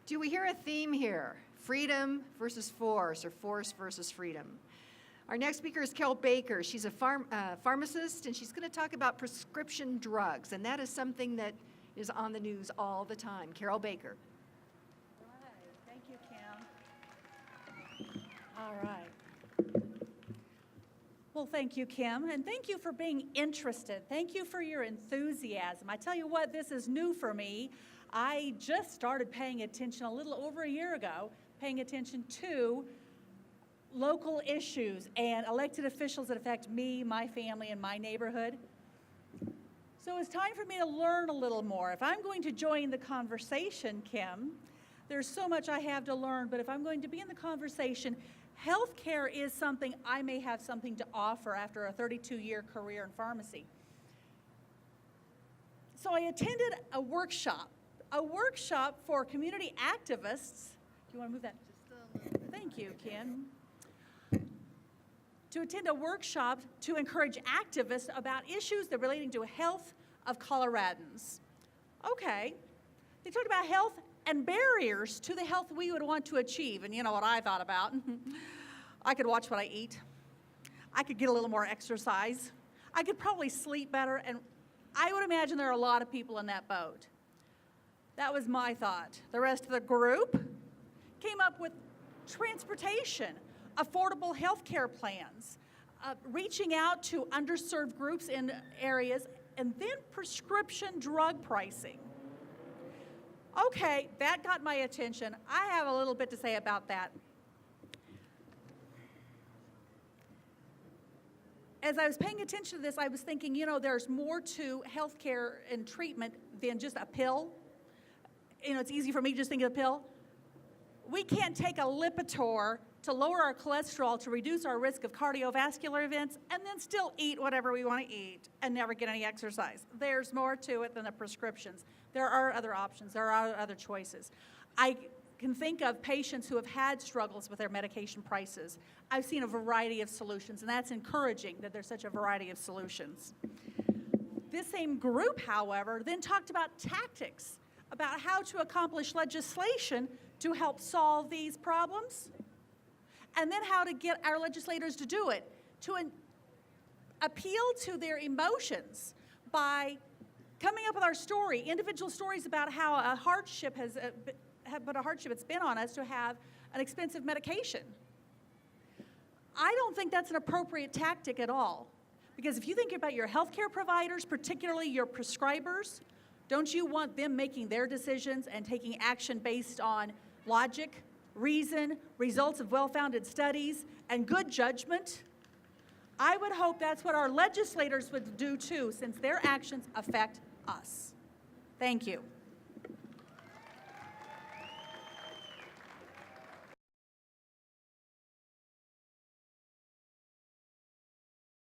Do we hear a theme here? Freedom versus force, or force versus freedom. Our next speaker is Carol Baker. She's a pharmacist, and she's going to talk about prescription drugs, and that is something that is on the news all the time. Carol Baker. All right. Thank you, Kim. All right. Well, thank you, Kim, and thank you for being interested. Thank you for your enthusiasm. I tell you what, this is new for me. I just started paying attention a little over a year ago, paying attention to local issues and elected officials that affect me, my family, and my neighborhood. So it's time for me to learn a little more. If I'm going to join the conversation, Kim, there's so much I have to learn, but if I'm going to be in the conversation, healthcare is something I may have something to offer after a 32-year career in pharmacy. So I attended a workshop for community activists. Do you want to move that? Just a little bit. Thank you, Kim. To attend a workshop to encourage activists about issues that are relating to health of Coloradans. Okay, they talked about health and barriers to the health we would want to achieve. And you know what I thought about? I could watch what I eat. I could get a little more exercise. I could probably sleep better. And I would imagine there are a lot of people in that boat. That was my thought. The rest of the group came up with transportation, affordable health care plans, reaching out to underserved groups in areas, and then prescription drug pricing. Okay, that got my attention. I have a little bit to say about that. As I was paying attention to this, I was thinking, you know, there's more to healthcare and treatment than just a pill. You know, it's easy for me to just think of a pill. We can't take a Lipitor to lower our cholesterol to reduce our risk of cardiovascular events and then still eat whatever we want to eat and never get any exercise. There's more to it than the prescriptions. There are other options. There are other choices. I can think of patients who have had struggles with their medication prices. I've seen a variety of solutions, and that's encouraging that there's such a variety of solutions. This same group, however, then talked about tactics, about how to accomplish legislation to help solve these problems, and then how to get our legislators to do it, to appeal to their emotions by coming up with our story, individual stories about how a hardship it's been on us to have an expensive medication. I don't think that's an appropriate tactic at all, because if you think about your healthcare providers, particularly your prescribers, don't you want them making their decisions and taking action based on logic, reason, results of well-founded studies, and good judgment? I would hope that's what our legislators would do too, since their actions affect us. Thank you.